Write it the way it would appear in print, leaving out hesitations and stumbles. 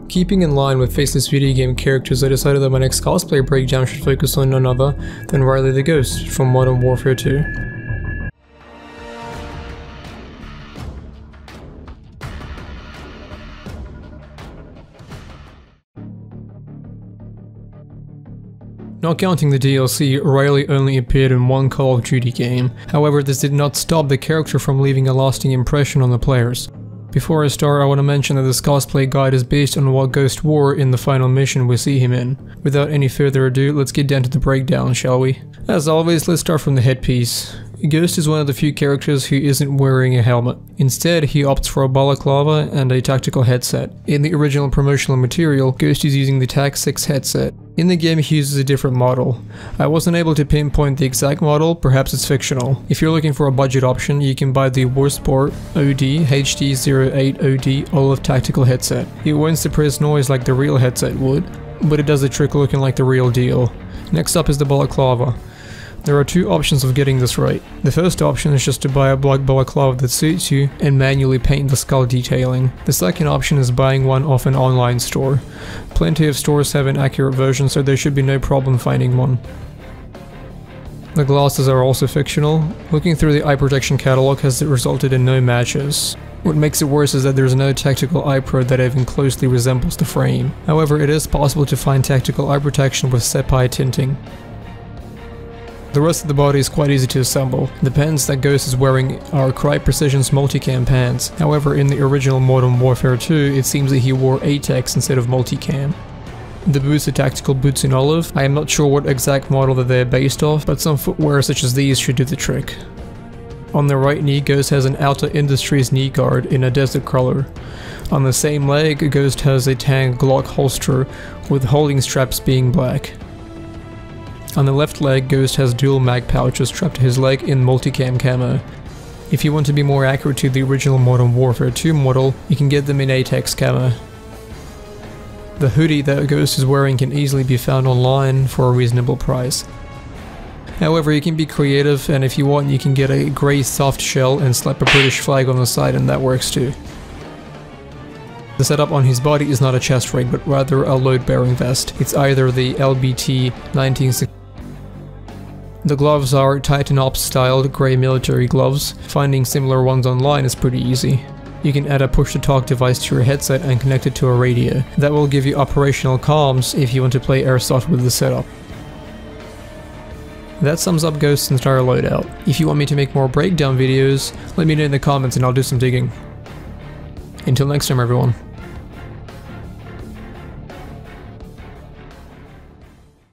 Keeping in line with faceless video game characters, I decided that my next cosplay breakdown should focus on none other than Riley the Ghost from Modern Warfare 2. Not counting the DLC, Riley only appeared in one Call of Duty game. However, this did not stop the character from leaving a lasting impression on the players. Before I start, I want to mention that this cosplay guide is based on what Ghost wore in the final mission we see him in. Without any further ado, let's get down to the breakdown, shall we? As always, let's start from the headpiece. Ghost is one of the few characters who isn't wearing a helmet. Instead, he opts for a balaclava and a tactical headset. In the original promotional material, Ghost is using the TAC 6 headset. In the game, he uses a different model. I wasn't able to pinpoint the exact model, perhaps it's fictional. If you're looking for a budget option, you can buy the Warsport OD HD08 OD OLED tactical headset. It won't suppress noise like the real headset would, but it does the trick looking like the real deal. Next up is the balaclava. There are two options of getting this right. The first option is just to buy a black balaclava that suits you and manually paint the skull detailing. The second option is buying one off an online store. Plenty of stores have an accurate version, so there should be no problem finding one. The glasses are also fictional. Looking through the eye protection catalog has resulted in no matches. What makes it worse is that there's no tactical eye pro that even closely resembles the frame. However, it is possible to find tactical eye protection with sepia tinting. The rest of the body is quite easy to assemble. The pants that Ghost is wearing are Cry Precision's multicam pants. However, in the original Modern Warfare 2, it seems that he wore ATEX instead of multicam. The boots are tactical boots in olive. I am not sure what exact model that they're based off, but some footwear such as these should do the trick. On the right knee, Ghost has an Outer Industries knee guard in a desert color. On the same leg, Ghost has a tan Glock holster with holding straps being black. On the left leg, Ghost has dual mag pouches strapped to his leg in multicam camo. If you want to be more accurate to the original Modern Warfare 2 model, you can get them in ATEX camo. The hoodie that Ghost is wearing can easily be found online for a reasonable price. However, you can be creative, and if you want, you can get a grey soft shell and slap a British flag on the side, and that works too. The setup on his body is not a chest rig, but rather a load-bearing vest. It's either the LBT 1960. The gloves are Titan Ops styled grey military gloves. Finding similar ones online is pretty easy. You can add a push-to-talk device to your headset and connect it to a radio. That will give you operational comms if you want to play airsoft with the setup. That sums up Ghost's entire loadout. If you want me to make more breakdown videos, let me know in the comments and I'll do some digging. Until next time, everyone.